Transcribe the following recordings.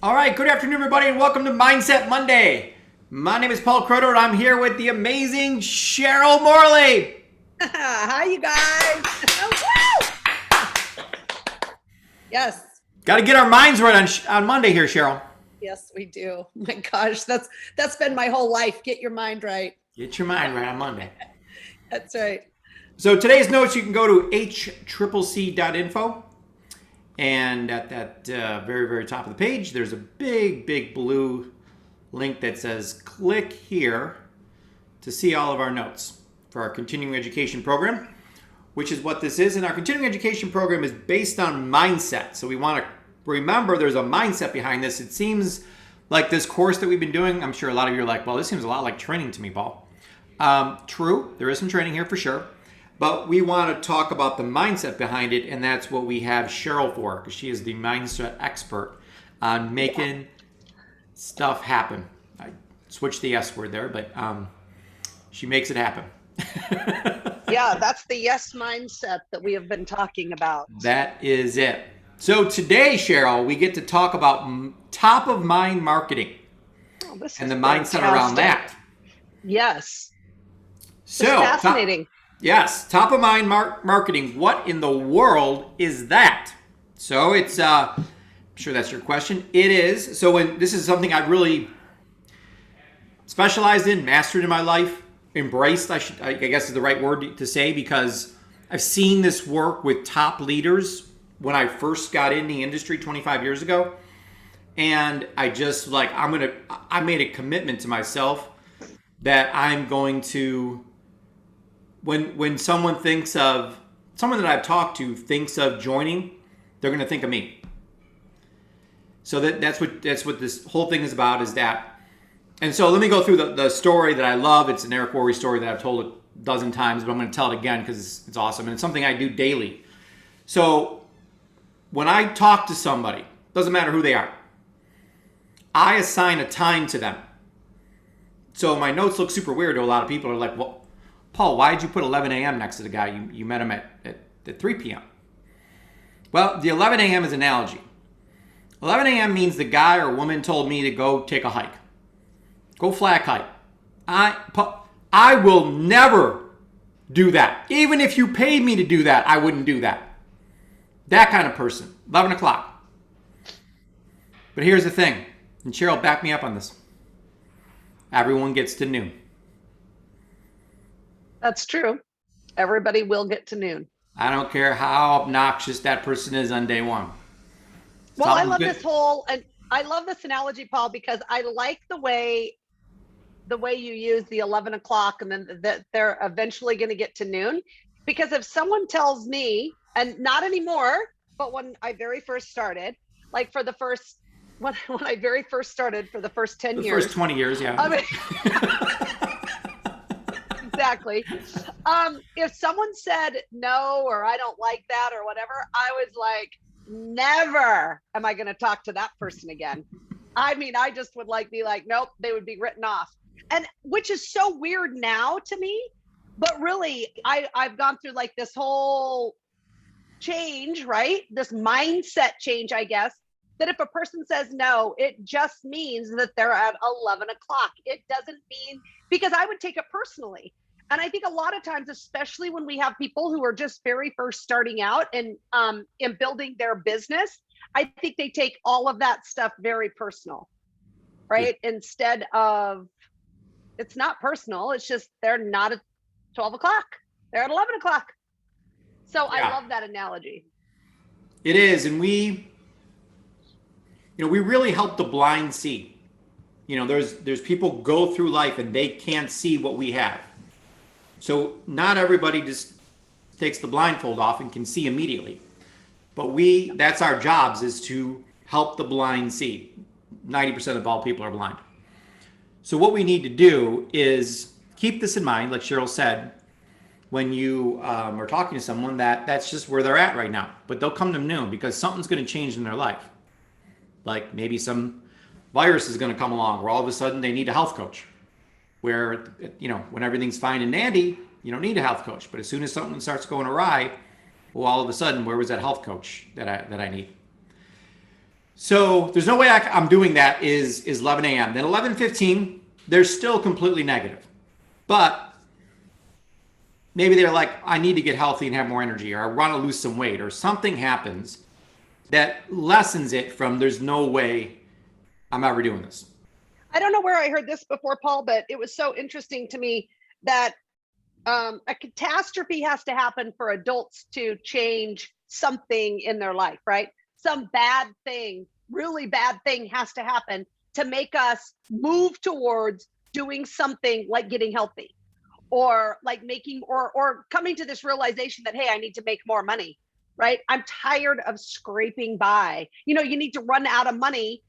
All right, good afternoon, everybody, and welcome to Mindset Monday. My name is Paul Croto, and I'm here with the amazing Cheryl Morley. Hi, you guys. Yes. Got to get our minds right on Monday here, Cheryl. Yes, we do. My gosh, that's been my whole life. Get your mind right. Get your mind right on Monday. That's right. So today's notes, you can go to hccc.info. And at that very, very top of the page, there's a big, big blue link that says click here to see all of our notes for our continuing education program, which is what this is. And our continuing education program is based on mindset. So we want to remember there's a mindset behind this. It seems like this course that we've been doing, I'm sure a lot of you are like, well, this seems a lot like training to me, Paul. True, there is some training here for sure. But we want to talk about the mindset behind it, and that's what we have Cheryl for, because she is the mindset expert on making stuff happen. I switched the S word there, but she makes it happen. Yeah, that's the yes mindset that we have been talking about. That is it. So today, Cheryl, we get to talk about top of mind marketing and the mindset around that. Yes. So fascinating. Yes, top of mind marketing. What in the world is that? So it's, I'm sure that's your question. It is. So when this is something I've really specialized in, mastered in my life, embraced, I guess is the right word to say, because I've seen this work with top leaders when I first got in the industry 25 years ago. And I just I made a commitment to myself that I'm going to, when someone that I've talked to thinks of joining, they're going to think of me. So that's what this whole thing is about, is that. And so let me go through the story that I love. It's an Eric Worre story that I've told a dozen times, but I'm going to tell it again because it's awesome. And it's something I do daily. So when I talk to somebody, doesn't matter who they are, I assign a time to them. So my notes look super weird to a lot of people. Are like, well, Paul, why did you put 11 a.m. next to the guy you met him at 3 p.m.? Well, the 11 a.m. is an analogy. 11 a.m. means the guy or woman told me to go take a hike. Go flag hike. I will never do that. Even if you paid me to do that, I wouldn't do that. That kind of person. 11 o'clock. But here's the thing, and Cheryl, back me up on this. Everyone gets to noon. That's true. Everybody will get to noon. I don't care how obnoxious that person is on day one. Well, I love this analogy, Paul, because I like the way you use the 11 o'clock and then that they're eventually going to get to noon. Because if someone tells me, and not anymore, but when I very first started, like when I very first started for the first 10 years. The first 20 years, yeah. I mean, exactly. If someone said no, or I don't like that or whatever, I was like, never am I going to talk to that person again. I mean, I just would be like, nope, they would be written off. And which is so weird now to me, but really I've gone through like this whole change, right? This mindset change, I guess, that if a person says no, it just means that they're at 11 o'clock. It doesn't mean, because I would take it personally. And I think a lot of times, especially when we have people who are just very first starting out and in building their business, I think they take all of that stuff very personal, right? Yeah. Instead of, it's not personal. It's just they're not at 12 o'clock. They're at 11 o'clock. So yeah. I love that analogy. It is. And we really help the blind see. There's people go through life and they can't see what we have. So not everybody just takes the blindfold off and can see immediately. But that's our jobs, is to help the blind see. 90% of all people are blind. So what we need to do is keep this in mind, like Cheryl said, when you are talking to someone, that's just where they're at right now. But they'll come to noon because something's going to change in their life. Like maybe some virus is going to come along where all of a sudden they need a health coach. Where, when everything's fine and dandy, you don't need a health coach. But as soon as something starts going awry, well, all of a sudden, where was that health coach that I need? So there's no way I'm doing that is 11 a.m. Then 11:15, they're still completely negative. But maybe they're like, I need to get healthy and have more energy, or I want to lose some weight, or something happens that lessens it from there's no way I'm ever doing this. I don't know where I heard this before, Paul, but it was so interesting to me that a catastrophe has to happen for adults to change something in their life, right? Some bad thing, really bad thing has to happen to make us move towards doing something like getting healthy, or like making, or coming to this realization that, hey, I need to make more money, right? I'm tired of scraping by. You know, you need to run out of money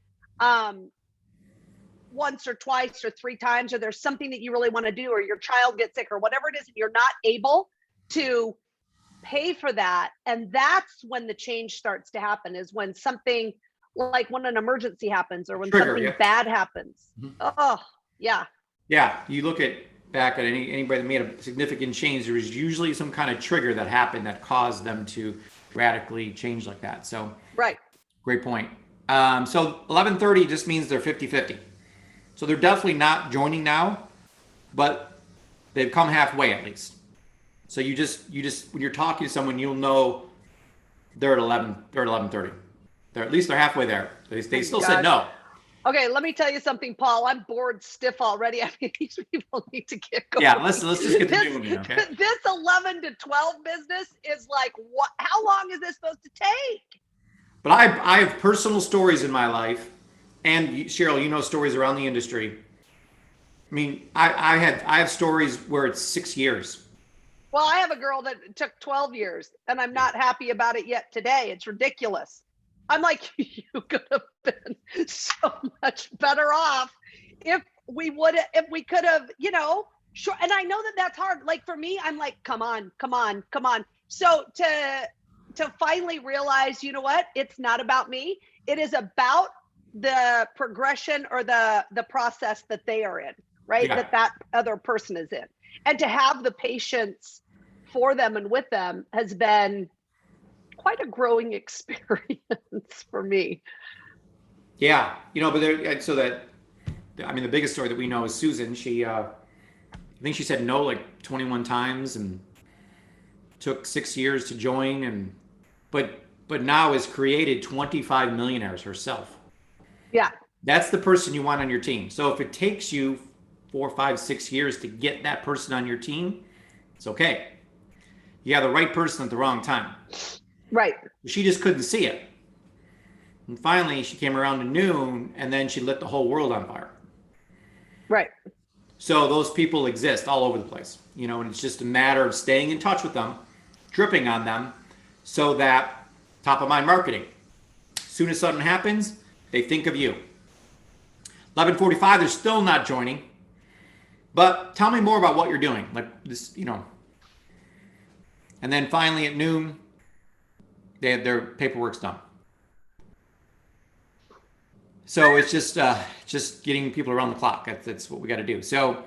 once or twice or three times, or there's something that you really want to do, or your child gets sick or whatever it is, and you're not able to pay for that. And that's when the change starts to happen, is when something, like when an emergency happens, or when Trigger, something yeah. bad happens. Oh, yeah. Yeah, you look at back at anybody that made a significant change, there was usually some kind of trigger that happened that caused them to radically change like that. So Right. great point. So 11:30 just means they're 50-50. So they're definitely not joining now, but they've come halfway at least. So you just when you're talking to someone, you'll know they're at 11. They're at 11:30. They're at least they're halfway there. They still said no. Okay, let me tell you something, Paul. I'm bored stiff already. I mean, these people need to get going. Yeah, let's just get to doing it. Okay. This 11 to 12 business is like, what? How long is this supposed to take? But I have personal stories in my life, and Cheryl, you know stories around the industry. I mean, I have stories where it's 6 years. Well, I have a girl that took 12 years, and I'm not happy about it yet today. It's ridiculous. I'm like, you could have been so much better off if we could have, you know, sure. And I know that that's hard. Like for me, I'm like, come on, come on, come on. So to finally realize, you know what, it's not about me. It is about the progression or the process that they are in, right? Yeah. That other person is in. And to have the patience for them and with them has been quite a growing experience for me. Yeah, you know, but there, so that, I mean, the biggest story that we know is Susan. She, I think she said no like 21 times and took 6 years to join, and but now has created 25 millionaires herself. Yeah. That's the person you want on your team. So if it takes you 4, 5, 6 years to get that person on your team, it's okay. You have the right person at the wrong time. Right. She just couldn't see it. And finally, she came around to noon, and then she lit the whole world on fire. Right. So those people exist all over the place, you know, and it's just a matter of staying in touch with them, dripping on them, so that top of mind marketing. As soon as something happens, they think of you. 11:45, they're still not joining. But tell me more about what you're doing, like this, you know. And then finally at noon, their paperwork's done. So it's just getting people around the clock. That's what we got to do. So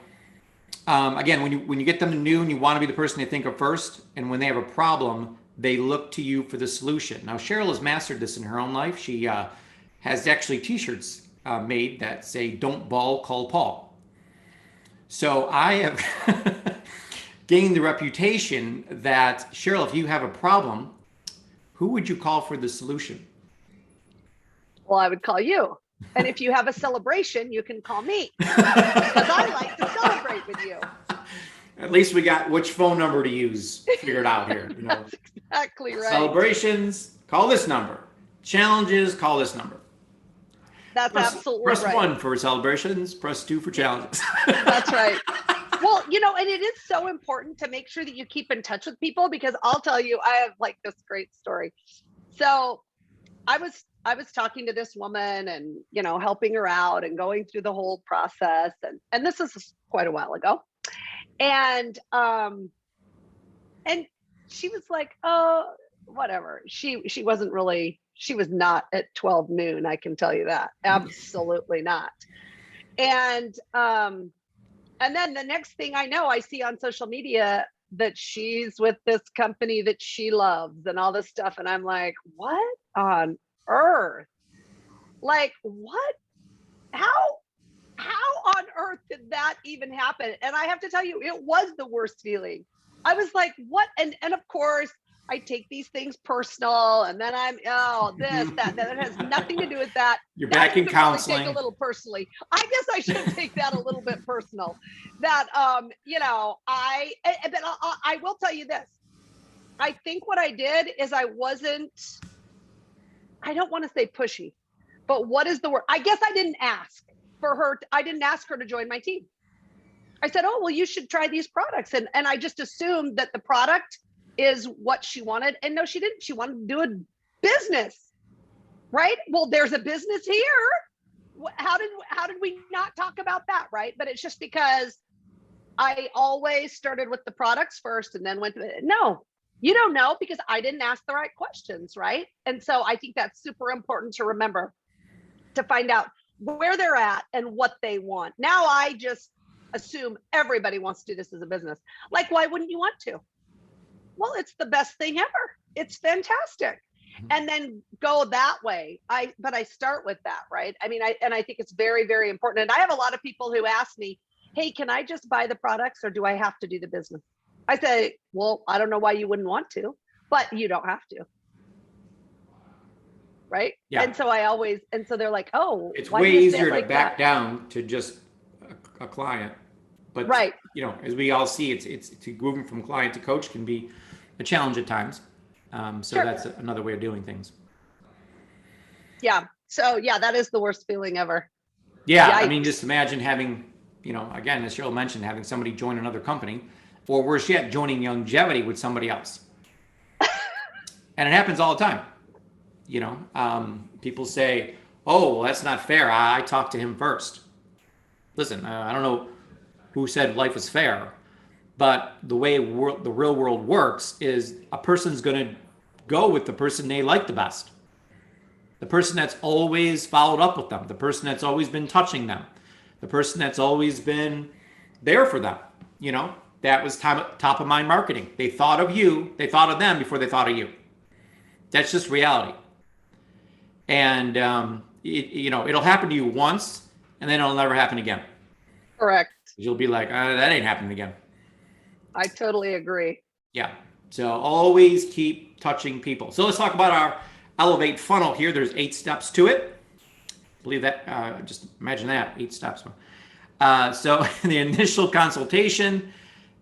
again, when you get them to noon, you want to be the person they think of first. And when they have a problem, they look to you for the solution. Now Cheryl has mastered this in her own life. She has actually T-shirts made that say "Don't ball, call Paul." So I have gained the reputation that, Cheryl, if you have a problem, who would you call for the solution? Well, I would call you. And if you have a celebration, you can call me, because I like to celebrate with you. At least we got which phone number to use figured out here. You know, That's exactly right. celebrations, call this number. Challenges, call this number. That's absolutely press right. 1 for celebrations, press 2 for challenges. That's right. Well, you know, and it is so important to make sure that you keep in touch with people, because I'll tell you, I have like this great story. So I was talking to this woman and, you know, helping her out and going through the whole process. And this is quite a while ago. And she was like, oh, whatever. She wasn't really, she was not at 12 noon. I can tell you that. Absolutely not. And then the next thing I know, I see on social media that she's with this company that she loves and all this stuff. And I'm like, what on earth? Like, what? How? How on earth did that even happen? And I have to tell you, it was the worst feeling. I was like, what? And of course, I take these things personal, and then I'm, oh, this, that it has nothing to do with that. You're That back you in could really take a counseling. little personally. I guess I should take that a little bit personal. That but I will tell you this. I think what I did is I wasn't, I don't want to say pushy, but what is the word? I guess I didn't ask for her. I didn't ask her to join my team. I said, oh, well, you should try these products. And I just assumed that the product is what she wanted. And no, she didn't. She wanted to do a business, right? Well, there's a business here. How did we not talk about that, right? But it's just because I always started with the products first and then went to it. No, you don't know because I didn't ask the right questions, right? And so I think that's super important to remember, to find out where they're at and what they want. Now I just assume everybody wants to do this as a business. Like, why wouldn't you want to? Well, it's the best thing ever. It's fantastic. And then go that way. But I start with that, right? I mean, I think it's very, very important. And I have a lot of people who ask me, hey, can I just buy the products or do I have to do the business? I say, well, I don't know why you wouldn't want to, but you don't have to. Right. Yeah. And so they're like, oh, It's why way do you say easier it to like back that? down to just a client. But, Right. as we all see, it's to moving from client to coach can be a challenge at times. So Sure. that's another way of doing things. Yeah. So yeah, that is the worst feeling ever. Yeah. I mean, Yikes. just imagine having, again, as Cheryl mentioned, having somebody join another company, or worse yet, joining longevity with somebody else. And it happens all the time. People say, oh, well, that's not fair. I talked to him first. Listen, I don't know who said life is fair, but the way the real world works is a person's going to go with the person they like the best, the person that's always followed up with them, the person that's always been touching them, the person that's always been there for them. That was top of mind marketing. They thought of you, they thought of them before they thought of you. That's just reality. And it'll happen to you once, and then it'll never happen again. Correct. You'll be like, that ain't happening again. I totally agree. Yeah. So always keep touching people. So let's talk about our Elevate funnel here. There's 8 steps to it. Believe that. Just imagine that, 8 steps. So the initial consultation,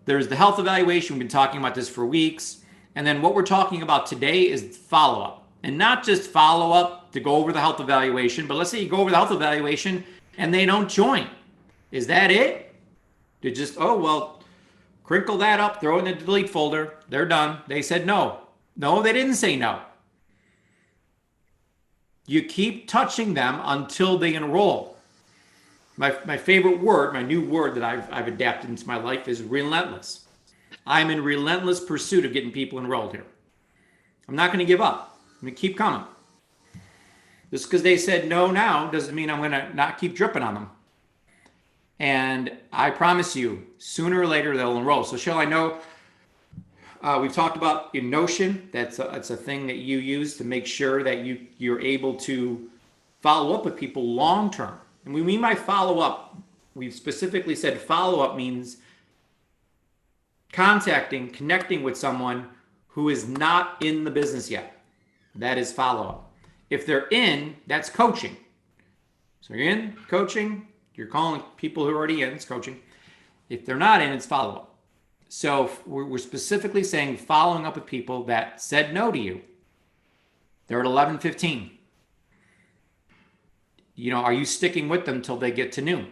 there's the health evaluation. We've been talking about this for weeks. And then what we're talking about today is follow-up. And not just follow-up to go over the health evaluation, but let's say you go over the health evaluation and they don't join. Is that it? To just, oh, well, crinkle that up, throw it in the delete folder. They're done. They said no. No, they didn't say no. You keep touching them until they enroll. My favorite word, my new word that I've adapted into my life is relentless. I'm in relentless pursuit of getting people enrolled here. I'm not going to give up. I'm going to keep coming. Just because they said no now doesn't mean I'm going to not keep dripping on them. And I promise you, sooner or later they'll enroll. So Cheryl, I know we've talked about in Notion. That's a thing that you use to make sure that you're able to follow up with people long term. And we mean by follow up, we've specifically said follow up means connecting with someone who is not in the business yet. That is follow up. If they're in, that's coaching. So you're in coaching, you're calling people who are already in, it's coaching. If they're not in, it's follow up. So we're specifically saying following up with people that said no to you. They're at 11:15. Are you sticking with them till they get to noon?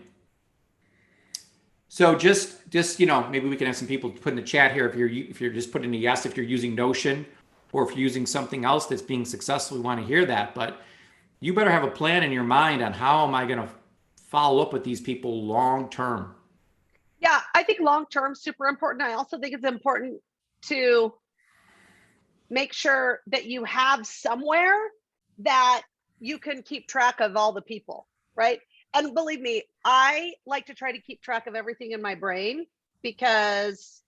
So just maybe we can have some people put in the chat here if you're just putting a yes if you're using Notion, or if you're using something else that's being successful. We want to hear that, but you better have a plan in your mind on how am I going to follow up with these people long term. Yeah, I think long term super important. I also think it's important to make sure that you have somewhere that you can keep track of all the people, right? And believe me, I like to try to keep track of everything in my brain because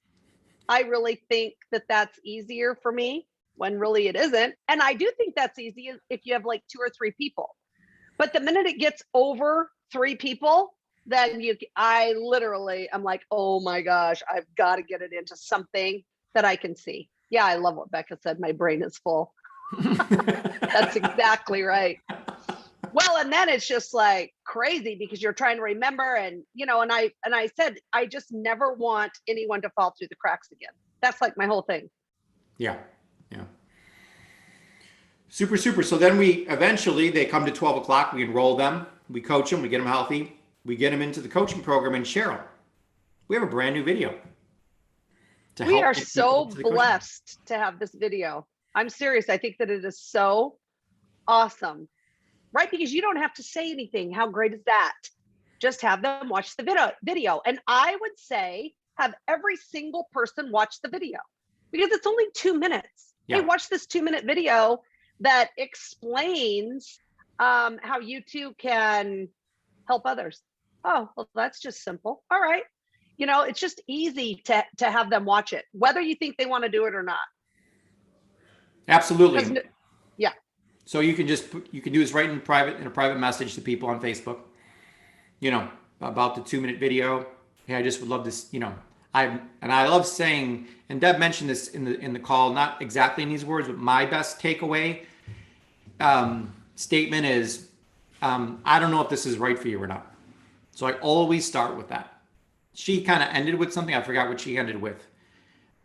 I really think that that's easier for me when really it isn't. And I do think that's easy if you have like 2 or 3 people. But the minute it gets over 3 people, then I literally, I'm like, oh my gosh, I've got to get it into something that I can see. Yeah, I love what Becca said. My brain is full. That's exactly right. Well, and then it's just like crazy because you're trying to remember, and and I said I just never want anyone to fall through the cracks again. That's like my whole thing. Yeah. Yeah. Super, super. So then they come to 12 o'clock. We enroll them. We coach them. We get them healthy. We get them into the coaching program. And Cheryl, we have a brand new video. We are so blessed to have this video. I'm serious. I think that it is so awesome, right? Because you don't have to say anything. How great is that? Just have them watch the video. And I would say have every single person watch the video because it's only 2 minutes. Yeah. Hey, watch this 2-minute video that explains how you too can help others. Oh, well, that's just simple. All right. It's just easy to have them watch it, whether you think they want to do it or not. Absolutely. Yeah. So you can do this right in a private message to people on Facebook, about the 2-minute video. Hey, I just would love this, I love saying, and Deb mentioned this in the call, not exactly in these words, but my best takeaway statement is, I don't know if this is right for you or not. So I always start with that. She kind of ended with something. I forgot what she ended with,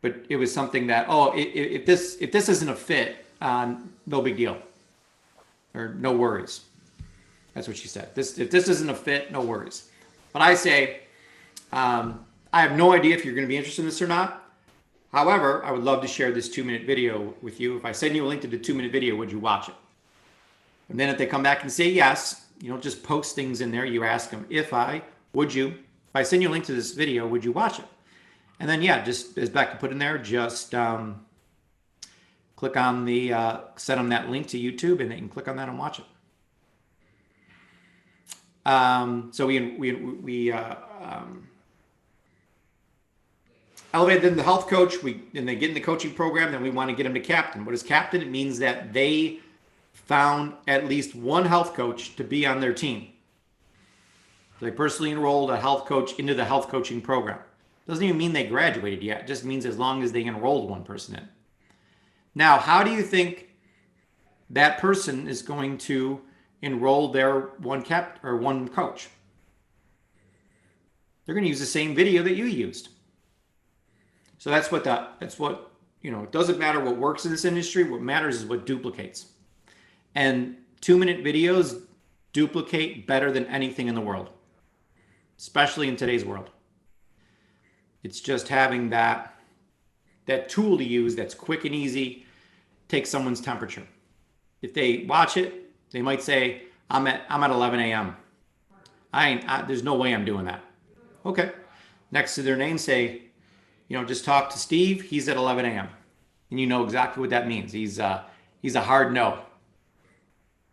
but it was something that, if this isn't a fit, no big deal, or no worries. That's what she said. If this isn't a fit, no worries. But I say, I have no idea if you're going to be interested in this or not. However, I would love to share this 2-minute video with you. If I send you a link to the 2-minute video, would you watch it? And then if they come back and say yes, you don't just post things in there. You ask them, if I send you a link to this video, would you watch it? And then, just as Becca put in there, just click on send them that link to YouTube, and they can click on that and watch it. So we elevated them to health coach. And they get in the coaching program. Then we want to get them to captain. What is captain? It means that they found at least one health coach to be on their team. So they personally enrolled a health coach into the health coaching program. Doesn't even mean they graduated yet. It just means as long as they enrolled one person in. Now, how do you think that person is going to enroll their one coach? They're going to use the same video that you used. So that's what, it doesn't matter what works in this industry. What matters is what duplicates. And 2-minute videos duplicate better than anything in the world, especially in today's world. It's just having that tool to use that's quick and easy, take someone's temperature. If they watch it, they might say, I'm at 11 a.m. There's no way I'm doing that. Okay. Next to their name, say, just talk to Steve. He's at 11 a.m. And you know exactly what that means. He's a hard no.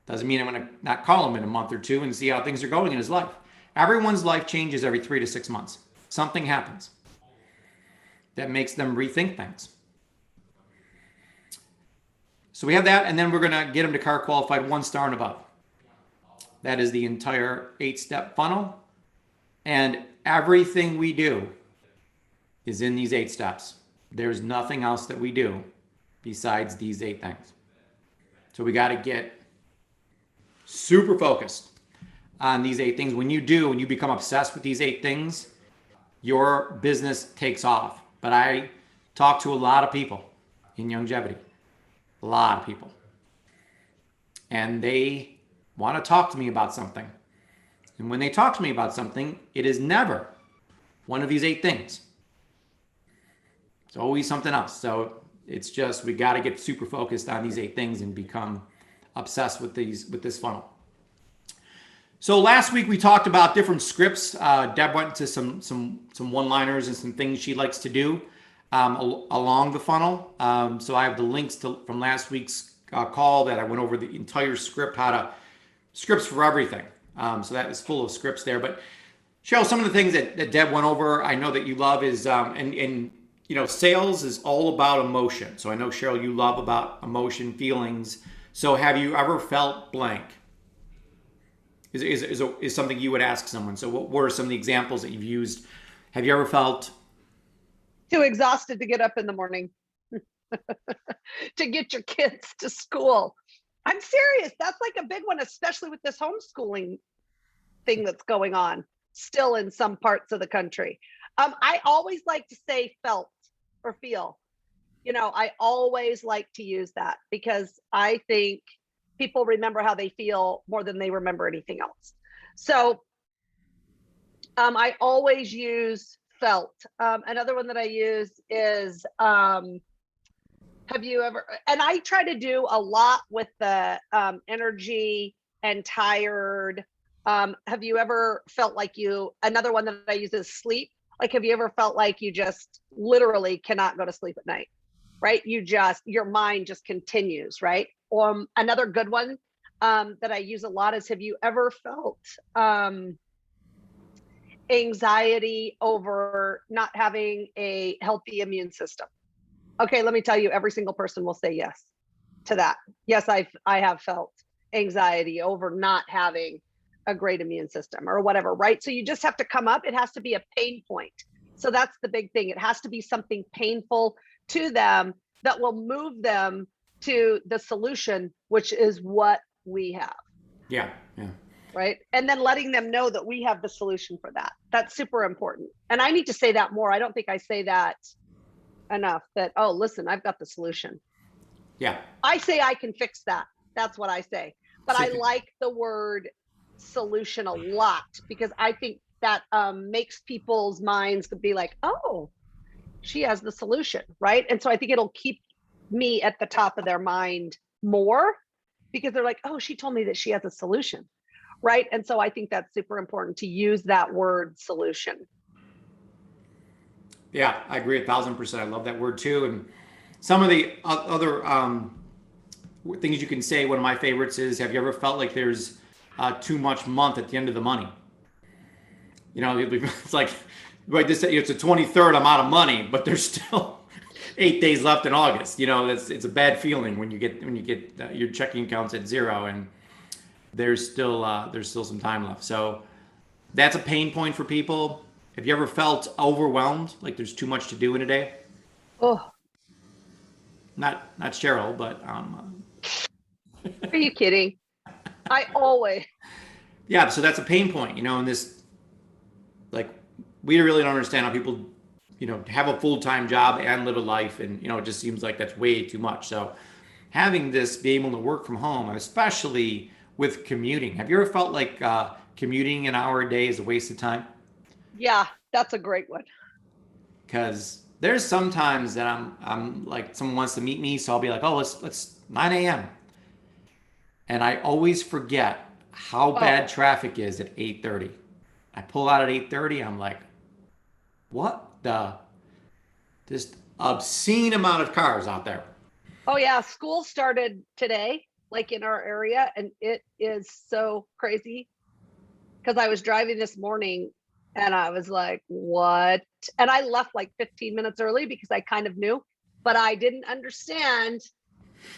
Doesn't mean I'm going to not call him in a month or two and see how things are going in his life. Everyone's life changes every 3 to 6 months. Something happens that makes them rethink things. So we have that, and then we're going to get them to CAR qualified 1-star and above. That is the entire 8-step funnel. And everything we do is in these 8 steps. There's nothing else that we do besides these 8 things. So we got to get super focused on these 8 things. When you become obsessed with these 8 things, your business takes off. But I talk to a lot of people in longevity, a lot of people, and they want to talk to me about something. And when they talk to me about something, it is never one of these 8 things. It's always something else. So it's just, we got to get super focused on these 8 things and become obsessed with this funnel. So last week we talked about different scripts. Deb went to some one-liners and some things she likes to do along the funnel. So I have the links from last week's call that I went over the entire script, scripts for everything. So that is full of scripts there. But Cheryl, some of the things that Deb went over, I know that you love is, and sales is all about emotion. So I know, Cheryl, you love about emotion, feelings. So have you ever felt blank? is something you would ask someone. So what were some of the examples that you've used? Have you ever felt Too exhausted to get up in the morning to get your kids to school. I'm serious. That's like a big one, especially with this homeschooling thing that's going on still in some parts of the country. I always like to say felt or feel. I always like to use that because I think people remember how they feel more than they remember anything else. So I always use felt. Another one that I use is have you ever, and I try to do a lot with the energy and tired. Have you ever felt like another one that I use is sleep. Like, have you ever felt like you just literally cannot go to sleep at night, right? Your mind just continues, right? Another good one that I use a lot is, have you ever felt anxiety over not having a healthy immune system? Okay, let me tell you, every single person will say yes to that. Yes, I have felt anxiety over not having a great immune system or whatever, right? So you just have to come up. It has to be a pain point. So that's the big thing. It has to be something painful to them that will move them to the solution, which is what we have. Yeah. Right. And then letting them know that we have the solution for that. That's super important. And I need to say that more. I don't think I say that enough, that, oh, listen, I've got the solution. Yeah. I say I can fix that. That's what I say. But I like the word solution a lot because I think that makes people's minds be like, oh, she has the solution, right? And so I think it'll keep me at the top of their mind more because they're like, oh, she told me that she has a solution, right? And so I think that's super important to use that word solution. Yeah, I agree 1,000%. I love that word too. And some of the other things you can say, one of my favorites is, have you ever felt like there's too much month at the end of the money? It's like, right, it's the 23rd, I'm out of money, but there's still 8 days left in August. It's a bad feeling when you get your checking accounts at zero and there's still some time left. So that's a pain point for people. Have you ever felt overwhelmed, like there's too much to do in a day? Oh, not Cheryl, but are you kidding? I always. Yeah, so that's a pain point, in this, like, we really don't understand how people, have a full-time job and live a life, and, it just seems like that's way too much. So having this, be able to work from home, and especially with commuting, have you ever felt like commuting an hour a day is a waste of time? Yeah, that's a great one. Because there's sometimes that I'm like, someone wants to meet me, so I'll be like, oh, let's 9 a.m. And I always forget how bad traffic is at 8:30. I pull out at 8:30, I'm like, what the? This obscene amount of cars out there. Oh yeah, school started today, like in our area, and it is so crazy. Because I was driving this morning and I was like, what? And I left like 15 minutes early because I kind of knew, but I didn't understand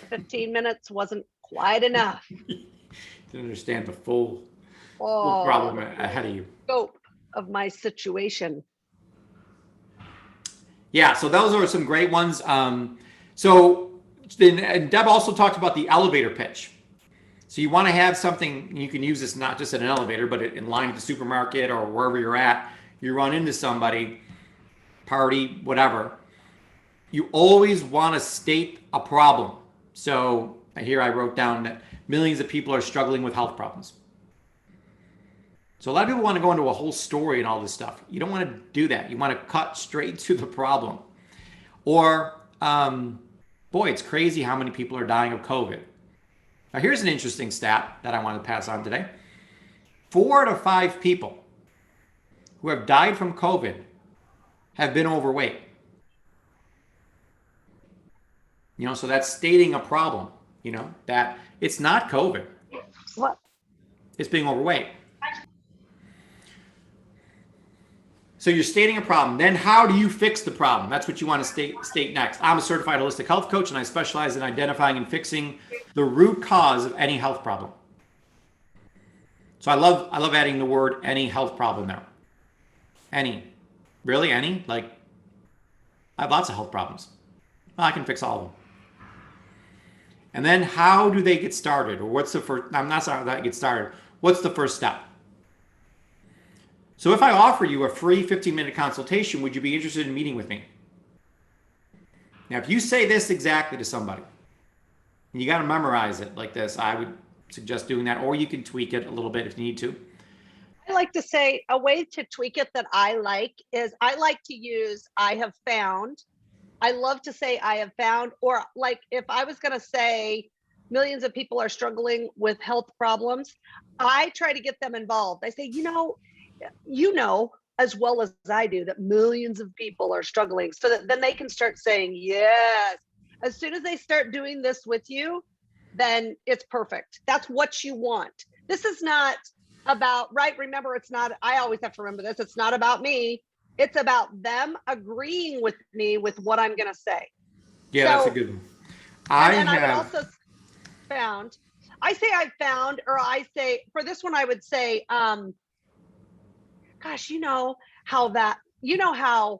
15 minutes wasn't quite enough. Didn't understand the full problem ahead of you. Scope of my situation. Yeah, so those are some great ones. So Deb also talked about the elevator pitch. So you want to have something, you can use this not just at an elevator, but in line at the supermarket or wherever you're at. You run into somebody, party, whatever. You always want to state a problem. So here I wrote down that millions of people are struggling with health problems. So a lot of people want to go into a whole story and all this stuff. You don't want to do that. You want to cut straight to the problem. Or, boy, it's crazy how many people are dying of COVID. Now, here's an interesting stat that I want to pass on today. 4 to 5 people who have died from COVID have been overweight. So that's stating a problem, that it's not COVID. What? It's being overweight. So you're stating a problem. Then how do you fix the problem? That's what you want to state next. I'm a certified holistic health coach, and I specialize in identifying and fixing the root cause of any health problem. So I love adding the word any health problem there. Any. Really? Any? Like, I have lots of health problems. Well, I can fix all of them. And then how do they get started? Or what's the first, I'm not sorry how that gets started. What's the first step? So if I offer you a free 15-minute consultation, would you be interested in meeting with me? Now, if you say this exactly to somebody, you got to memorize it like this, I would suggest doing that, or you can tweak it a little bit if you need to. I like to say a way to tweak it that I like is I like to use I have found. I love to say I have found, or like if I was going to say millions of people are struggling with health problems, I try to get them involved. I say, you know as well as I do that millions of people are struggling, so that then they can start saying yes. As soon as they start doing this with you, then it's perfect. That's what you want. This is not about, right? Remember, it's not, I always have to remember this. It's not about me. It's about them agreeing with me with what I'm going to say. Yeah, that's a good one. I would also found, I say I've found, or I say for this one, I would say, gosh, how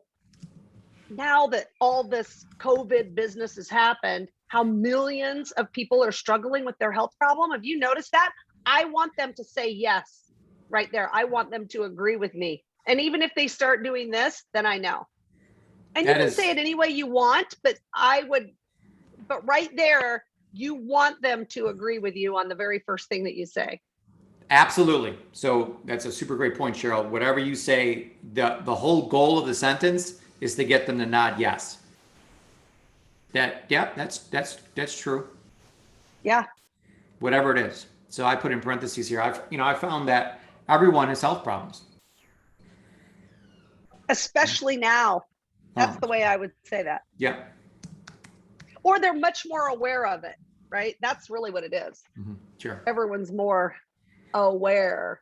now that all this COVID business has happened, how millions of people are struggling with their health problem. Have you noticed that? I want them to say yes right there. I want them to agree with me. And even if they start doing this, then I know. And you can say it any way you want, but right there, you want them to agree with you on the very first thing that you say. Absolutely. So that's a super great point, Cheryl. Whatever you say, the whole goal of the sentence is to get them to nod yes. That's true. Yeah. Whatever it is. So I put in parentheses here. I found that everyone has health problems. Especially now. That's the way I would say that. Yeah. Or they're much more aware of it, right? That's really what it is. Mm-hmm. Sure. Everyone's more aware.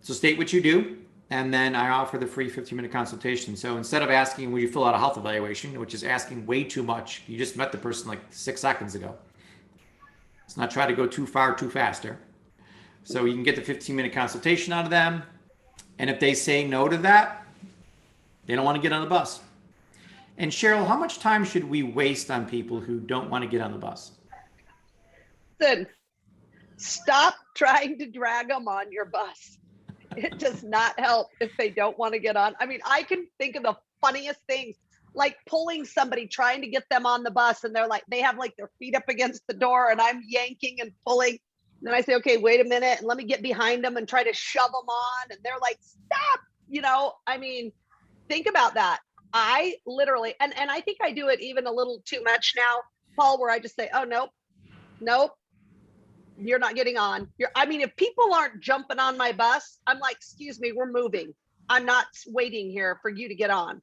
So state what you do, and then I offer the free 15-minute consultation. So instead of asking, will you fill out a health evaluation, which is asking way too much, you just met the person like 6 seconds ago. Let's not try to go too far, too faster. So you can get the 15-minute consultation out of them. And if they say no to that, they don't want to get on the bus. And Cheryl, how much time should we waste on people who don't want to get on the bus? Then stop trying to drag them on your bus. It does not help if they don't want to get on. I mean, I can think of the funniest things, like pulling somebody, trying to get them on the bus, and they have like their feet up against the door, and I'm yanking and pulling. And then I say, okay, wait a minute, and let me get behind them and try to shove them on. And they're like, stop, I mean, think about that. I literally, and I think I do it even a little too much now, Paul, where I just say, oh, nope, you're not getting on. If people aren't jumping on my bus, I'm like, excuse me, we're moving. I'm not waiting here for you to get on.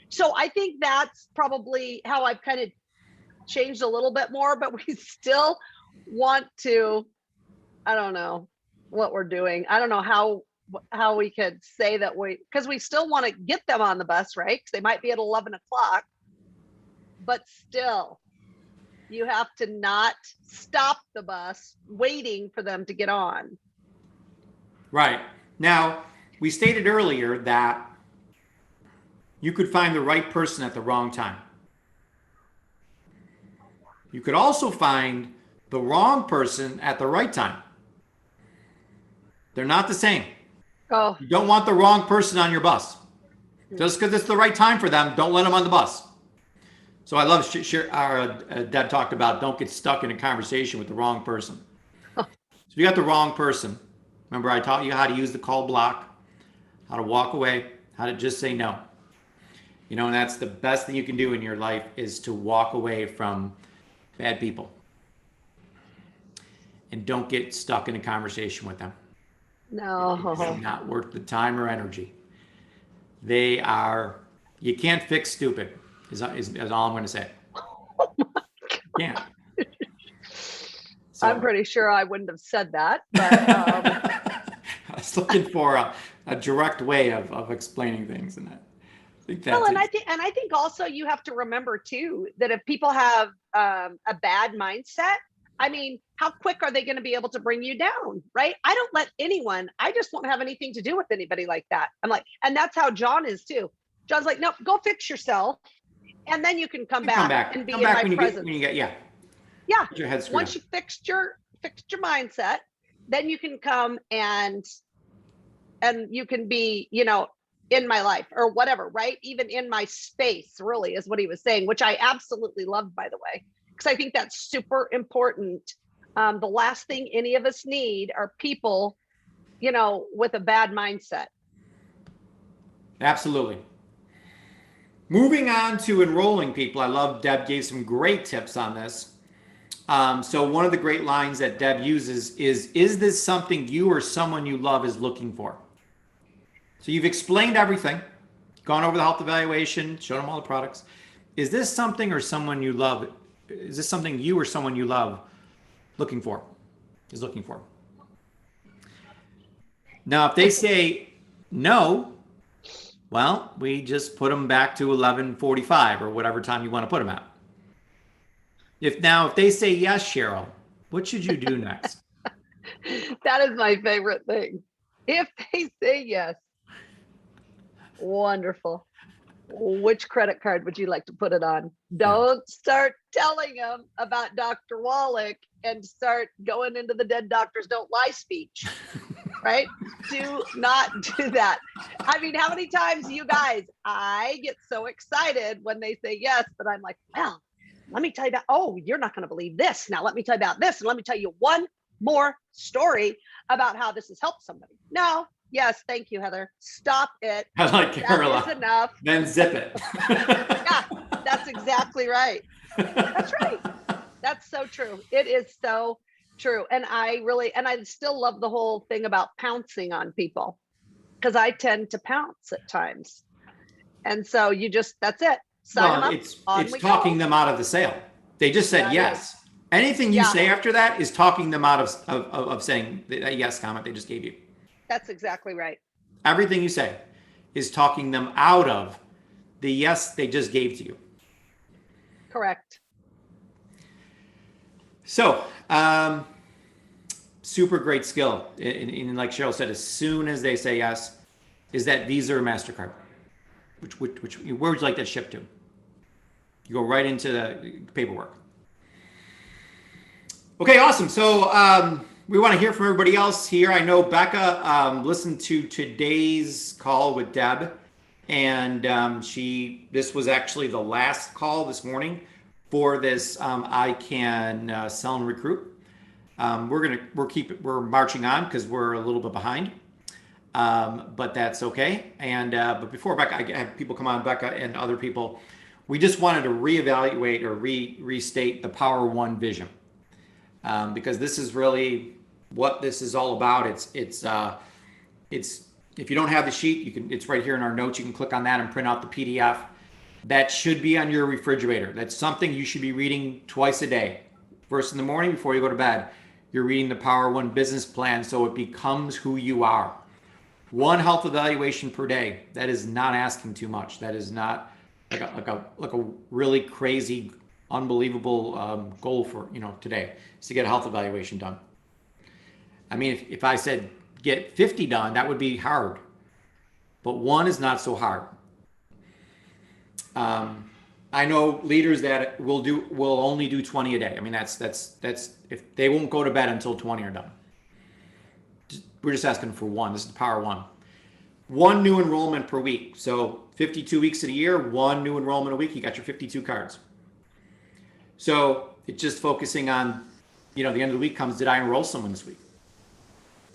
So I think that's probably how I've kind of changed a little bit more, but we still want to, I don't know what we're doing. I don't know how we could say that because we still want to get them on the bus, right? Because they might be at 11 o'clock, but still you have to not stop the bus waiting for them to get on. Right. Now, we stated earlier that you could find the right person at the wrong time. You could also find the wrong person at the right time. They're not the same. Oh. You don't want the wrong person on your bus. Just because it's the right time for them, don't let them on the bus. So I love Deb talked about don't get stuck in a conversation with the wrong person. So you got the wrong person. Remember, I taught you how to use the call block, how to walk away, how to just say no. And that's the best thing you can do in your life is to walk away from bad people. And don't get stuck in a conversation with them. No. It's not worth the time or energy. You can't fix stupid, is all I'm going to say. Oh my God. Yeah. I'm pretty sure I wouldn't have said that, but I was looking for a direct way of explaining things, and I think that's I think also you have to remember too that if people have a bad mindset, I mean, how quick are they going to be able to bring you down? Right. I don't let anyone, I just won't have anything to do with anybody like that. I'm like, and that's how John is too. John's like, nope, go fix yourself. And then you can come You come back back. and be Come in back my when you presence. yeah. Yeah. Get your head screwed Once on. you fixed your mindset, then you can come and you can be, in my life or whatever, right? Even in my space, really, is what he was saying, which I absolutely love, by the way, because I think that's super important. The last thing any of us need are people, with a bad mindset. Absolutely. Moving on to enrolling people, I love Deb gave some great tips on this. So one of the great lines that Deb uses is this something you or someone you love is looking for? So you've explained everything, gone over the health evaluation, shown them all the products. Is this something or someone you love? Is this something you or someone you love looking for? Is looking for? Now, if they say no, well, we just put them back to 11:45 or whatever time you want to put them at. If they say yes, Cheryl, what should you do next? That is my favorite thing. If they say yes, wonderful. Which credit card would you like to put it on? Don't start telling them about Dr. Wallach and start going into the dead doctors don't lie speech, right? Do not do that. I mean, how many times, you guys, I get so excited when they say yes, but I'm like, well, let me tell you about, oh, you're not going to believe this. Now, let me tell you about this. And let me tell you one more story about how this has helped somebody. No, yes, thank you, Heather. Stop it. I like Carola. That is enough. Then zip it. Yeah, that's exactly right. That's right. That's so true. It is so true. And I still love the whole thing about pouncing on people, because I tend to pounce at times. And so that's it. Sign them Well, up. it's talking them out of the sale. They just said That yes. Anything you Yeah. say after that is talking them out of saying that yes comment they just gave you. That's exactly right. Everything you say is talking them out of the yes they just gave to you. Correct. So, super great skill. And like Cheryl said, as soon as they say yes, is that Visa or MasterCard? Where would you like that shipped to? You go right into the paperwork. Okay, awesome. So we want to hear from everybody else here. I know Becca listened to today's call with Deb, and this was actually the last call this morning for this I Can Sell and Recruit. We're marching on because we're a little bit behind. But that's okay. And but before Becca, I have people come on, Becca and other people. We just wanted to reevaluate or restate the Power One vision, because this is really what this is all about. It's if you don't have the sheet, it's right here in our notes. You can click on that and print out the PDF. That should be on your refrigerator. That's something you should be reading twice a day. First in the morning before you go to bed, you're reading the Power One business plan so it becomes who you are. One health evaluation per day. That is not asking too much. That is not like a really crazy, unbelievable goal for today is to get a health evaluation done. I mean, if I said get 50 done, that would be hard. But one is not so hard. I know leaders that will only do 20 a day. I mean, that's if they won't go to bed until 20 are done. We're just asking for one. This is the Power One. One new enrollment per week. So 52 weeks of the year, one new enrollment a week. You got your 52 cards. So it's just focusing on, the end of the week comes, did I enroll someone this week?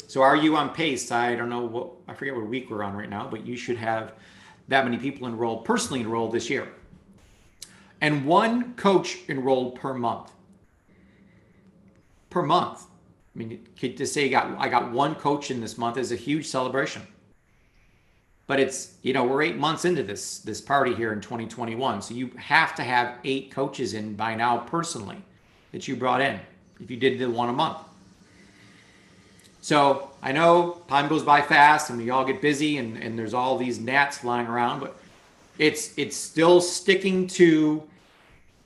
So are you on pace? I don't know I forget what week we're on right now, but you should have that many people personally enrolled this year. And one coach enrolled per month. Per month. I mean, to say I got one coach in this month is a huge celebration. But it's, we're 8 months into this party here in 2021. So you have to have 8 coaches in by now personally that you brought in if you did the one a month. So I know time goes by fast and we all get busy and there's all these gnats flying around, but it's still sticking to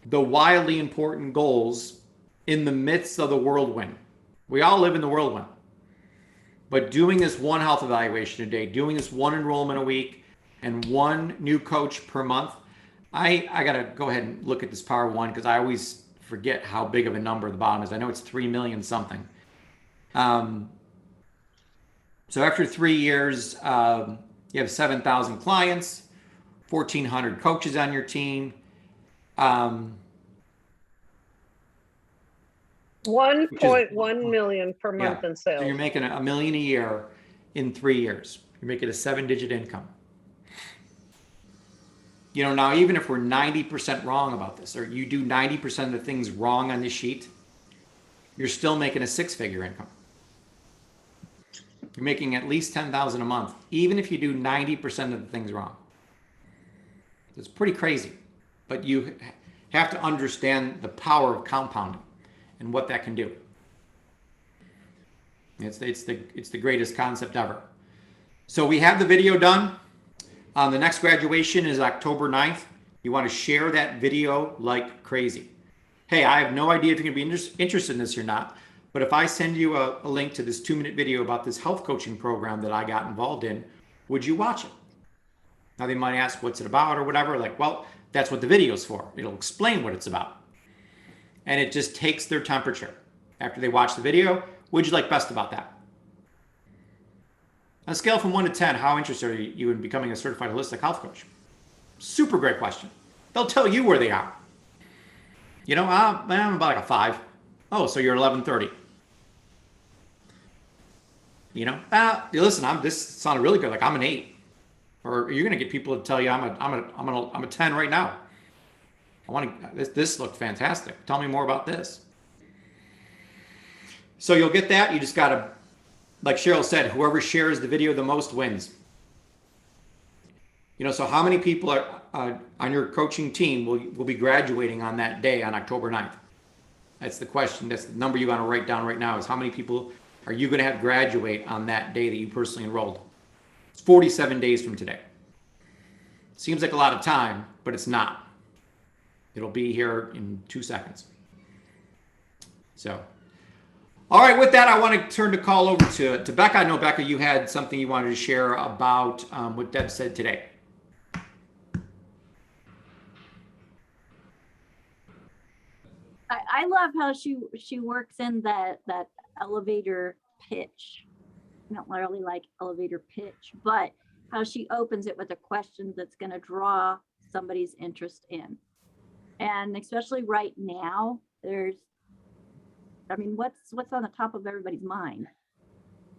the wildly important goals in the midst of the whirlwind. We all live in the whirlwind. But doing this one health evaluation a day, doing this one enrollment a week, and one new coach per month, I got to go ahead and look at this Power One because I always forget how big of a number the bottom is. I know it's 3 million something. So after 3 years, you have 7,000 clients, 1,400 coaches on your team. 1.1 million per month in So you're sales. making $1 million a year in 3 years. You're making a 7-digit income. You know, now even if we're 90% wrong about this, or you do 90% of the things wrong on this sheet, you're still making a 6-figure income. You're making at least $10,000 a month, even if you do 90% of the things wrong. It's pretty crazy, but you have to understand the power of compounding and what that can do. It's the greatest concept ever. So we have the video done. The next graduation is October 9th. You want to share that video like crazy. Hey, I have no idea if you're going to be interested in this or not, but if I send you a link to this 2-minute video about this health coaching program that I got involved in, would you watch it? Now they might ask, what's it about or whatever? Like, well, that's what the video's for. It'll explain what it's about. And it just takes their temperature. After they watch the video, what'd you like best about that? On a scale from 1 to 10, how interested are you in becoming a certified holistic health coach? Super great question. They'll tell you where they are. You know, I'm about like a 5. Oh, so you're 11:30. You know, listen, this sounded really good. Like I'm an 8. Or you're going to get people to tell you I'm a 10 right now. I want to. This looked fantastic. Tell me more about this. So you'll get that. You just got to, like Cheryl said, whoever shares the video the most wins. You know, so how many people are on your coaching team will be graduating on that day on October 9th? That's the question. That's the number you want to write down right now is how many people are you going to have graduate on that day that you personally enrolled? It's 47 days from today. Seems like a lot of time, but it's not. It'll be here in 2 seconds. So, all right, with that, I want to turn the call over to Becca. I know, Becca, you had something you wanted to share about what Deb said today. I love how she works in that elevator pitch. I don't really like elevator pitch, but how she opens it with a question that's going to draw somebody's interest in. And especially right now, what's on the top of everybody's mind?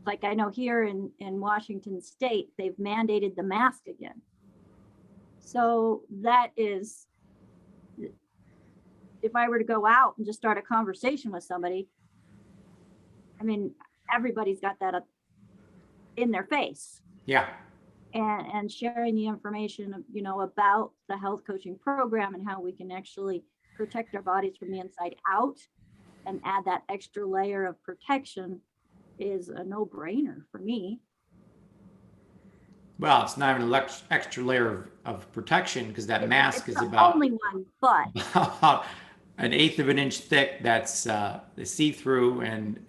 Like I know here in Washington State, they've mandated the mask again. So that is, if I were to go out and just start a conversation with somebody, I mean, everybody's got that in their face. Yeah. And sharing the information, about the health coaching program and how we can actually protect our bodies from the inside out and add that extra layer of protection is a no-brainer for me. Well, it's not even an extra layer of protection because that mask is the about only one, but about 1/8 of an inch thick. That's see-through and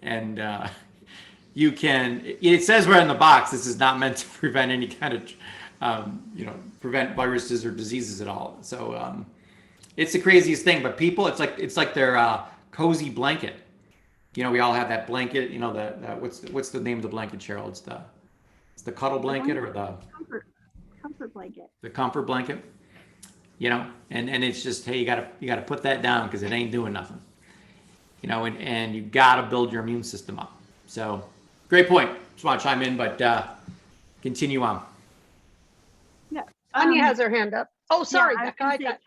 you can. It says right in the box, this is not meant to prevent any kind of prevent viruses or diseases at all. So it's the craziest thing. But people, it's like their cozy blanket. You know, we all have that blanket. You know, what's the name of the blanket, Cheryl? It's the cuddle blanket or the comfort blanket. The comfort blanket. You know, and it's just, hey, you gotta put that down because it ain't doing nothing. You know, and you gotta build your immune system up. So great point. Just want to chime in, but continue on. Yeah. Tanya has her hand up. Oh, sorry. Yeah, Becca,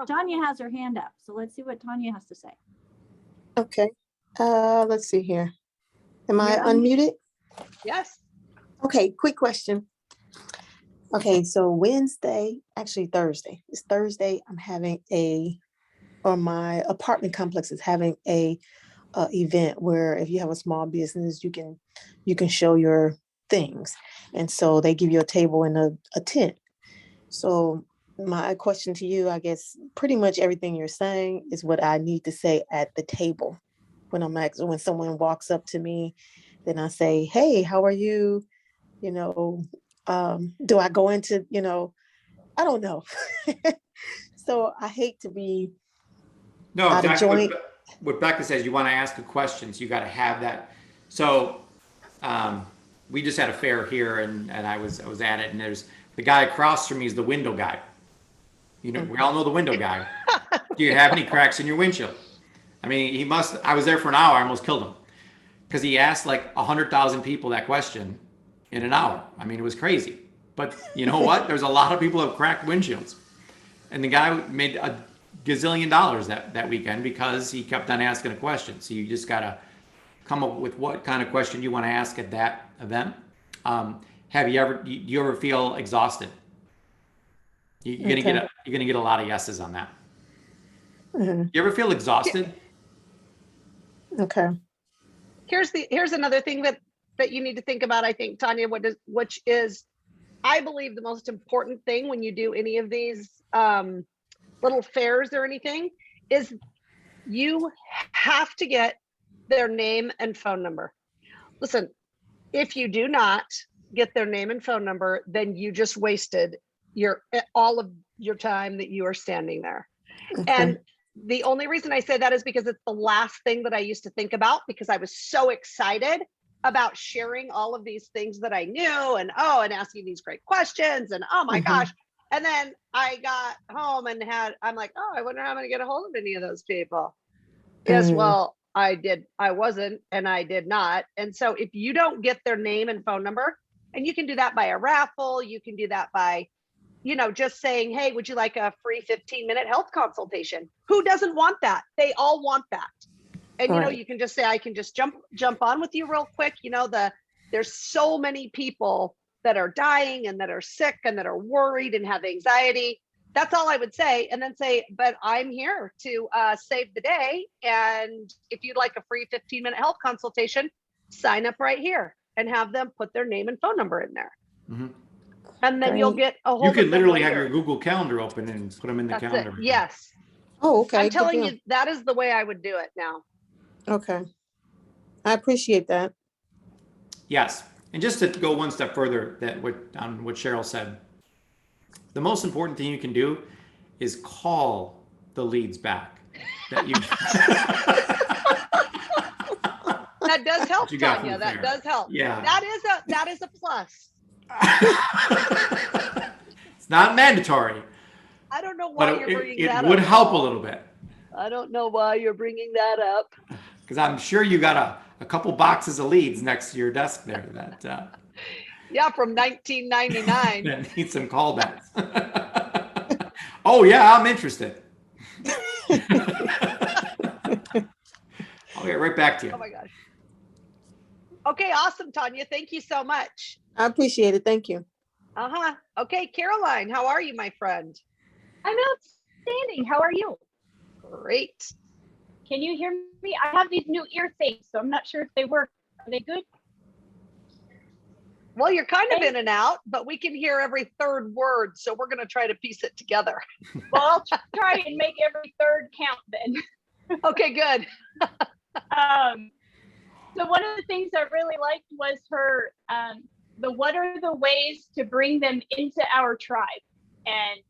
Tanya has her hand up. So let's see what Tanya has to say. Okay. Let's see here. Am I unmuted? Yes. Okay, quick question. Okay, so Thursday. It's Thursday. I'm having my apartment complex is having a event where if you have a small business, you can show your things. And so they give you a table and a tent. So my question to you, I guess pretty much everything you're saying is what I need to say at the table. When someone walks up to me, then I say, "Hey, how are you?" You know, do I go into, I don't know. So I hate to be No, out of exactly joint. what Becca says. You want to ask a question, so you got to have that. So we just had a fair here, and I was at it, and there's the guy across from me is the window guy. You know, we all know the window guy. Do you have any cracks in your windshield? I mean, he must. I was there for an hour. I almost killed him because he asked like 100,000 people that question in an hour. I mean, it was crazy. But you know what? There's a lot of people who have cracked windshields, and the guy made a gazillion dollars that weekend because he kept on asking a question. So you just gotta come up with what kind of question you want to ask at that event. Have you ever? Do you ever feel exhausted? Okay. You're gonna get a lot of yeses on that. Mhm. You ever feel exhausted? Okay. Here's another thing that you need to think about, I think, Tanya, which is, I believe, the most important thing when you do any of these little fairs or anything is you have to get their name and phone number. Listen, if you do not get their name and phone number, then you just wasted all of your time that you are standing there. Okay. And the only reason I say that is because it's the last thing that I used to think about, because I was so excited about sharing all of these things that I knew and asking these great questions and oh my Mhm. gosh. And then I got home and I'm like, oh, I wonder how I'm going to get a hold of any of those people. Yes, Mm. well, I wasn't, and I did not. And so if you don't get their name and phone number, and you can do that by a raffle, you can do that by, just saying, hey, would you like a free 15-minute health consultation? Who doesn't want that? They all want that. And, Right. you can just say, I can just jump on with you real quick. There's so many people that are dying and that are sick and that are worried and have anxiety. That's all I would say. And then say, but I'm here to save the day. And if you'd like a free 15-minute health consultation, sign up right here and have them put their name and phone number in there. Mm-hmm. And then you'll get a hold You of could them literally have later. your Google Calendar open and put them in the That's calendar. it. Yes. Oh, okay. I'm Good telling deal. you, that is the way I would do it now. Okay. I appreciate that. Yes. And just to go one step further on what Cheryl said, the most important thing you can do is call the leads back. That does help, you got Tanya. from That there. does help. Yeah. That is a plus. It's not mandatory, I don't know why but you're bringing it that would up. help a little bit. I don't know why you're bringing that up. Because I'm sure you got a couple boxes of leads next to your desk there that Yeah, from 1999. that need some callbacks. Oh yeah, I'm interested. I'll get right back to you. Oh my gosh. Okay, awesome, Tanya. Thank you so much. I appreciate it. Thank you. Okay, Caroline, how are you, my friend? I'm outstanding. How are you? Great. Can you hear me? I have these new ear things, so I'm not sure if they work. Are they good? Well, you're kind of Okay. in and out, but we can hear every third word, so we're going to try to piece it together. Well, I'll try and make every third count then. Okay, good. So one of the things I really liked was her, what are the ways to bring them into our tribe? And,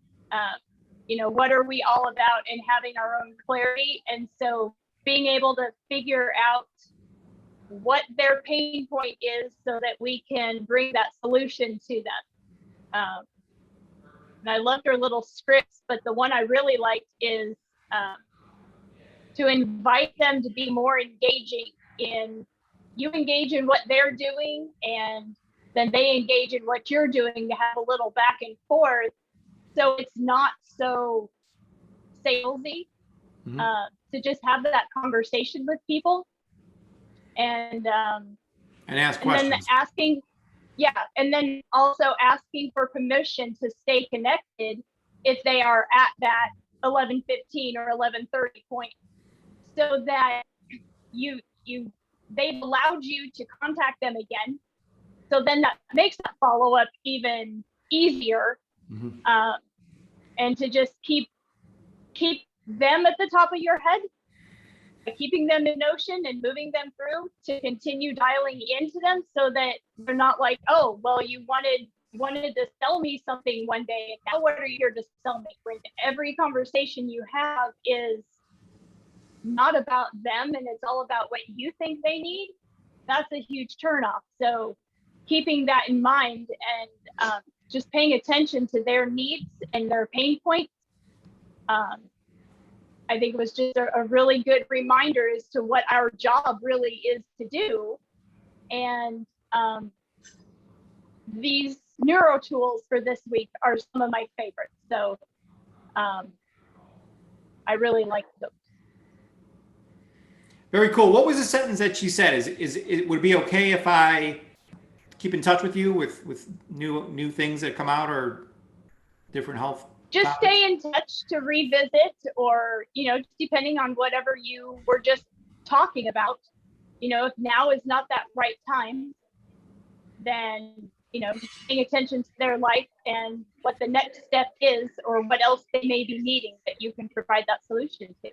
what are we all about, and having our own clarity. And so being able to figure out what their pain point is so that we can bring that solution to them. And I loved her little scripts, but the one I really liked is to invite them to be more engaging you engage in what they're doing, and then they engage in what you're doing, to have a little back and forth. So it's not so salesy, to just have that conversation with people. And ask questions. then and then also asking for permission to stay connected if they are at that 11:15 or 11:30 point, so that they've allowed you to contact them again. So then that makes that follow up even easier. and to just keep them at the top of your head, keeping them in motion and moving them through, to continue dialing into them so that they're not like, oh, well, you wanted to sell me something one day, and now what are you here to sell me? When every conversation you have is not about them and it's all about what you think they need, that's a huge turnoff. So keeping that in mind and just paying attention to their needs and their pain points, I think was just a really good reminder as to what our job really is to do. And these neuro tools for this week are some of my favorites. So I really like those. Very cool. What was the sentence that she said? Would it be okay if I keep in touch with you with new things that come out or different health? Just topics? stay in touch to revisit, or, you know, depending on whatever you were just talking about. You know, if now is not that right time, then, you know, just paying attention to their life and what the next step is, or what else they may be needing that you can provide that solution to.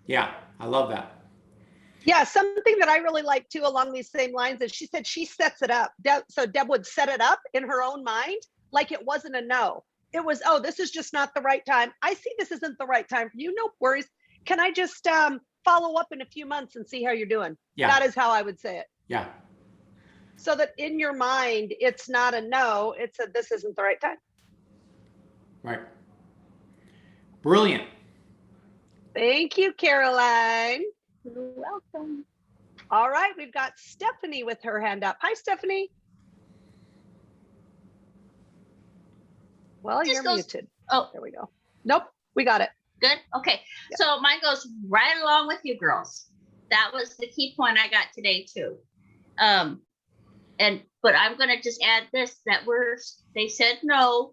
Yeah, I love that. Yeah, something that I really like too along these same lines is she said she sets it up. So Deb would set it up in her own mind like it wasn't a no. It was, oh, this is just not the right time. I see this isn't the right time for you. No worries. Can I just follow up in a few months and see how you're doing? Yeah. That is how I would say it. Yeah. So that in your mind, it's not a no, it's a this isn't the right time. Right. Brilliant. Thank you, Caroline. You're welcome. All right, we've got Stephanie with her hand up. Hi, Stephanie. Well, Just you're goes- muted. Oh, There we go. Nope, we got it. good. Okay. Yeah. So mine goes right along with you girls. That was the key point I got today too. But I'm gonna just add this, that they said no,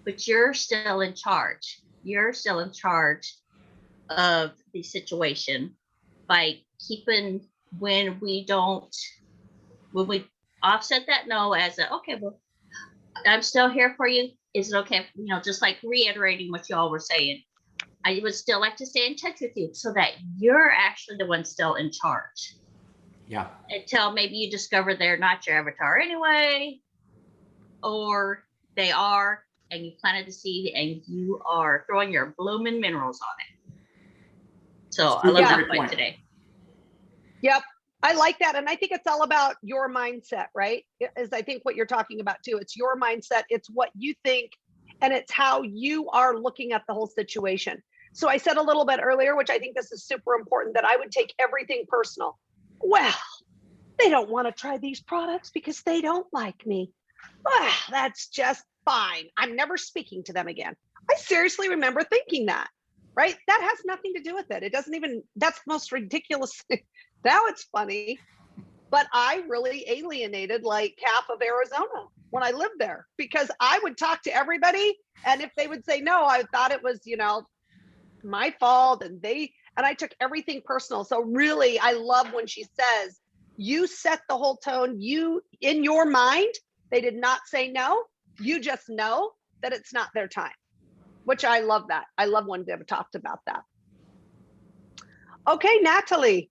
but you're still in charge. You're still in charge of the situation by keeping when we offset that no as a, okay, well, I'm still here for you. Is it okay? You know, just like reiterating what y'all were saying. I would still like to stay in touch with you so that you're actually the one still in charge. Yeah. Until maybe you discover they're not your avatar anyway, or they are, and you planted the seed and you are throwing your blooming minerals on it. So I love Yeah. that point today. Yep. I like that. And I think it's all about your mindset, right? Is I think what you're talking about too. It's your mindset. It's what you think, and it's how you are looking at the whole situation. So I said a little bit earlier, which I think this is super important, that I would take everything personal. Well, they don't want to try these products because they don't like me. Well, that's just fine. I'm never speaking to them again. I seriously remember thinking that, right? That has nothing to do with it. It doesn't even, that's the most ridiculous thing. Now it's funny, but I really alienated like half of Arizona when I lived there, because I would talk to everybody, and if they would say no, I thought it was, you know, my fault, and I took everything personal. So really, I love when she says, you set the whole tone. You, in your mind, they did not say no. You just know that it's not their time, which I love that. I love when Deb talked about that. Okay, Natalie.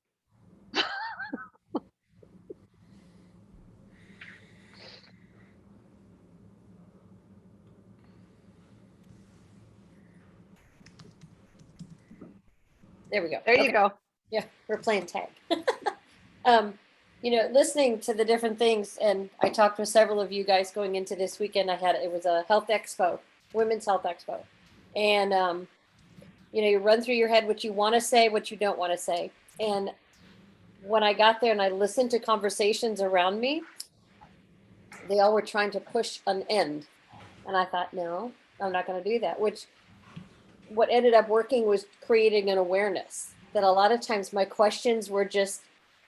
There we go. There you Okay. go. Yeah, we're playing tag. You know, listening to the different things, and I talked with several of you guys going into this weekend. It was a health expo, women's health expo. And, you know, you run through your head what you want to say, what you don't want to say. And when I got there and I listened to conversations around me, they all were trying to push an end. And I thought, no, I'm not going to do that. What ended up working was creating an awareness that a lot of times my questions were just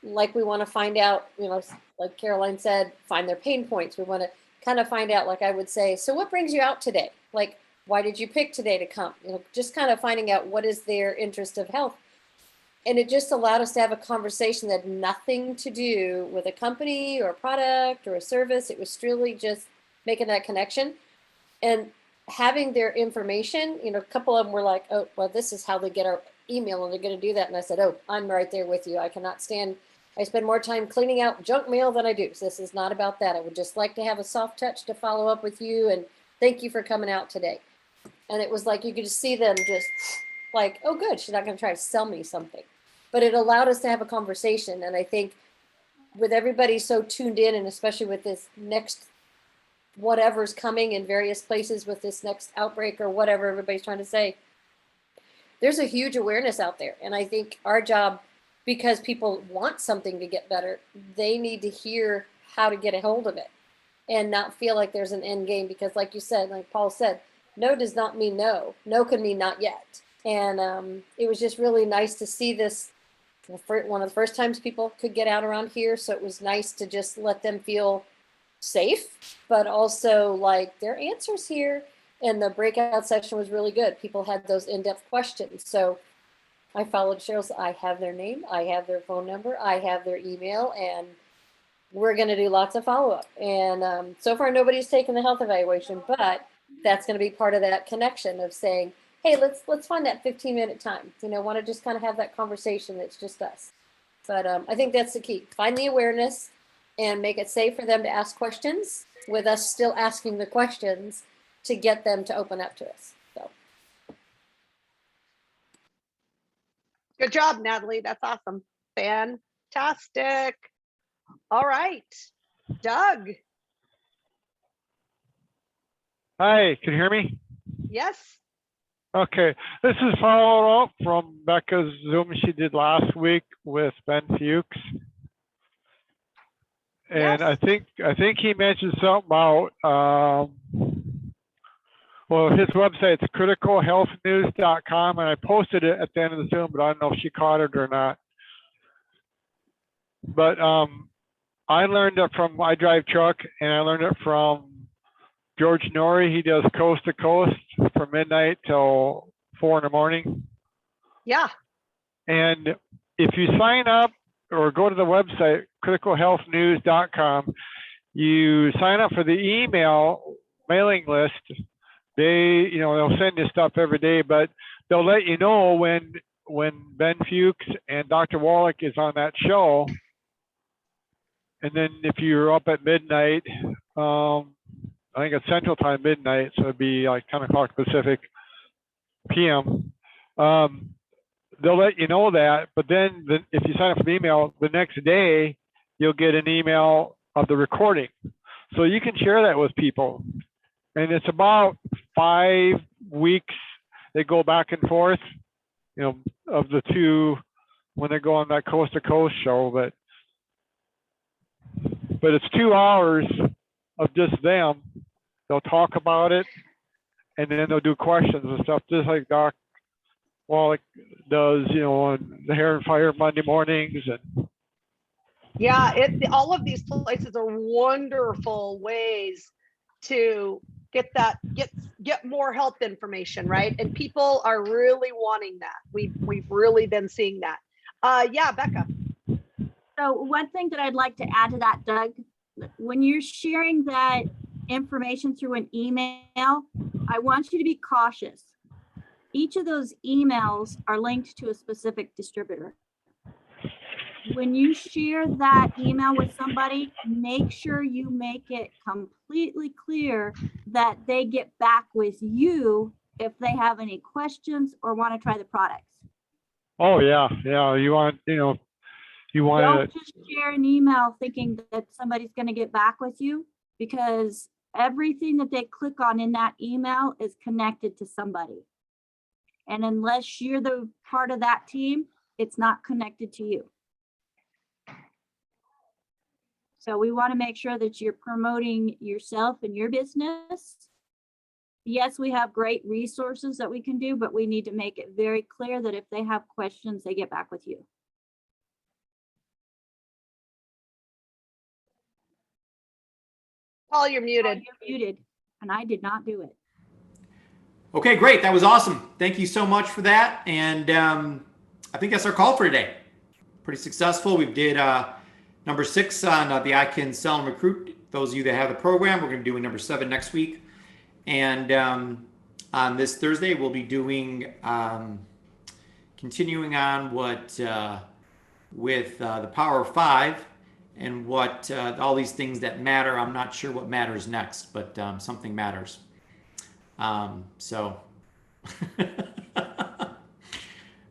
like, we want to find out, you know, like Caroline said, find their pain points. We want to kind of find out, like I would say, so what brings you out today? Like, why did you pick today to come? You know, just kind of finding out what is their interest of health. And it just allowed us to have a conversation that had nothing to do with a company or a product or a service. It was truly just making that connection. And having their information, a couple of them were like, oh, well, this is how they get our email and they're going to do that. And I said, oh, I'm right there with you. I spend more time cleaning out junk mail than I do. So this is not about that. I would just like to have a soft touch to follow up with you. And thank you for coming out today. And it was like, you could just see them just like, oh, good. She's not going to try to sell me something. But it allowed us to have a conversation. And I think with everybody so tuned in, and especially with this next whatever's coming in various places with this next outbreak or whatever everybody's trying to say, there's a huge awareness out there. And I think our job, because people want something to get better, they need to hear how to get a hold of it and not feel like there's an end game. Because like you said, like Paul said, no does not mean no. No could mean not yet. And it was just really nice to see this. One of the first times people could get out around here. So it was nice to just let them feel safe, but also like their answers here. And the breakout session was really good. People had those in-depth questions. So I followed Cheryl's. I have their name, I have their phone number, I have their email, and we're going to do lots of follow-up. And so far, nobody's taken the health evaluation, but that's going to be part of that connection of saying, hey, let's find that 15-minute time. Want to just kind of have that conversation that's just us. But I think that's the key. Find the awareness and make it safe for them to ask questions with us still asking the questions to get them to open up to us. So. Good job, Natalie. That's awesome. Fantastic. All right, Doug. Hi, can you hear me? Yes. Okay, this is follow up from Becca's Zoom she did last week with Ben Fuchs. And Yes. I think he mentioned something about, well, his website's criticalhealthnews.com, and I posted it at the end of the Zoom, but I don't know if she caught it or not. But I learned it from, I drive truck, and I learned it from George Norrie. He does coast to coast from midnight till 4 in the morning. Yeah. And if you sign up or go to the website, criticalhealthnews.com, you sign up for the email mailing list. They, they'll send you stuff every day, but they'll let you know when Ben Fuchs and Dr. Wallach is on that show. And then if you're up at midnight, I think it's Central Time midnight, so it'd be like 10 o'clock Pacific PM. They'll let you know that, but then if you sign up for the email, the next day you'll get an email of the recording. So you can share that with people. And it's about 5 weeks. They go back and forth, of the two when they go on that coast to coast show. But it's 2 hours of just them. They'll talk about it, and then they'll do questions and stuff, just like Doc Wallach does, on the Hair and Fire Monday mornings. And Yeah, all of these places are wonderful ways to get more health information, right? And people are really wanting that. We've really been seeing that. Yeah, Becca. So one thing that I'd like to add to that, Doug, when you're sharing that information through an email, I want you to be cautious. Each of those emails are linked to a specific distributor. When you share that email with somebody, make sure you make it completely clear that they get back with you if they have any questions or want to try the products. oh yeah, you want, Don't just share an email thinking that somebody's going to get back with you, because everything that they click on in that email is connected to somebody. And unless you're the part of that team, it's not connected to you. So we want to make sure that you're promoting yourself and your business. Yes, we have great resources that we can do, but we need to make it very clear that if they have questions, they get back with you. Paul, you're muted. You're muted, and I did not do it. Okay, great. That was awesome. Thank you so much for that. And I think that's our call for today. Pretty successful. We did number 6 on the I Can Sell and Recruit. Those of you that have the program, we're going to be doing number 7 next week. And on this Thursday, we'll be doing, continuing on what with the Power of Five and what all these things that matter. I'm not sure what matters next, but something matters. So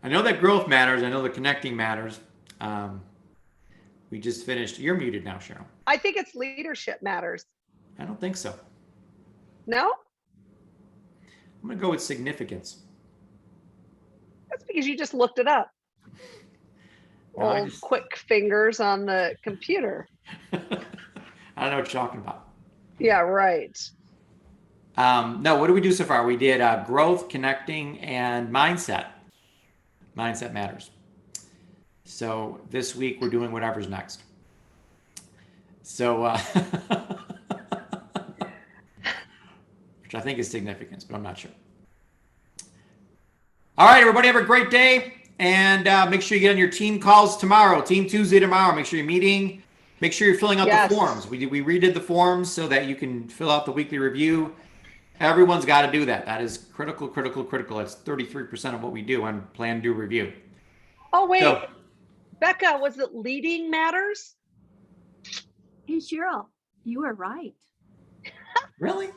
I know that growth matters. I know that connecting matters. We just finished. You're muted now, Cheryl. I think it's leadership matters. I don't think so. No? I'm going to go with significance. That's because you just looked it up. No, I Old just- quick fingers on the computer. I don't know what you're talking about. Yeah, right. No, what did we do so far? We did growth, connecting, and mindset. Mindset matters. So this week we're doing whatever's next. So, which I think is significance, but I'm not sure. All right, everybody, have a great day. And make sure you get on your team calls tomorrow, Team Tuesday tomorrow. Make sure you're meeting. Make sure you're filling out Yes. the forms. We redid the forms so that you can fill out the weekly review. Everyone's got to do that. That is critical, critical, critical. It's 33% of what we do on Plan, Do, Review. Oh, wait. So, Becca, was it leading matters? Hey, Cheryl, you were right. really?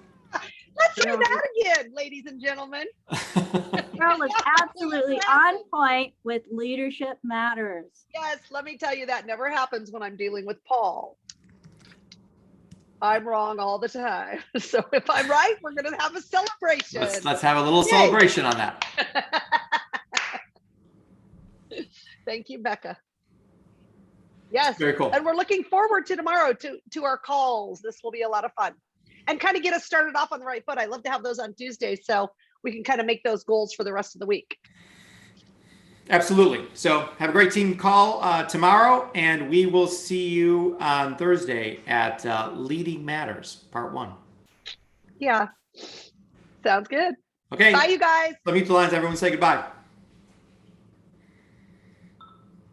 Let's hear Yeah. that again, ladies and gentlemen. Cheryl was absolutely on point with leadership matters. Yes, let me tell you, that never happens when I'm dealing with Paul. I'm wrong all the time. So if I'm right, we're going to have a celebration. let's have a little Yay. celebration on that. Thank you, Becca. Yes, Very cool. and we're looking forward to tomorrow to our calls. This will be a lot of fun and kind of get us started off on the right foot. I love to have those on Tuesdays so we can kind of make those goals for the rest of the week. Absolutely. So have a great team call tomorrow, and we will see you on Thursday at Leading Matters, Part 1. Yeah, sounds good. Okay. Bye, you guys. Let me mute the lines. Everyone say goodbye.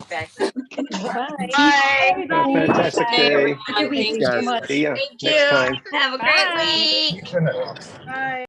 Okay. Bye. Everybody. Fantastic day. Thank you Guys, see ya Thank next time. you. Have a great week. Bye.